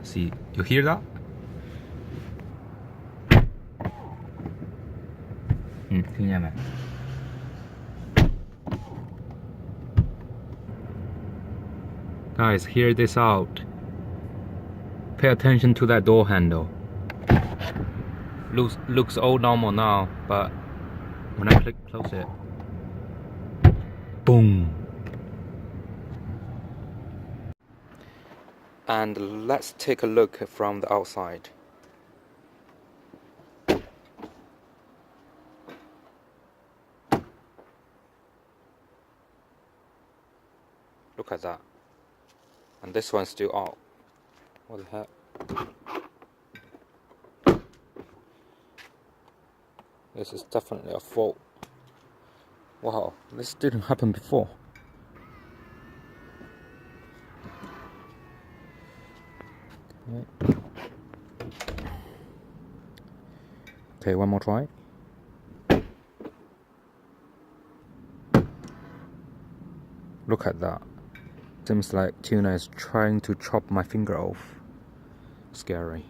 See, you hear that? Guys, hear this out. Pay attention to that door handle. Looks all normal now, but when I close it, boom. And let's take a look from the outside. Look at that. And this one's still out. What the heck? This is definitely a fault. Wow, this didn't happen before. Okay, one more try. Look at that. Seems like Tuna is trying to chop my finger off. Scary.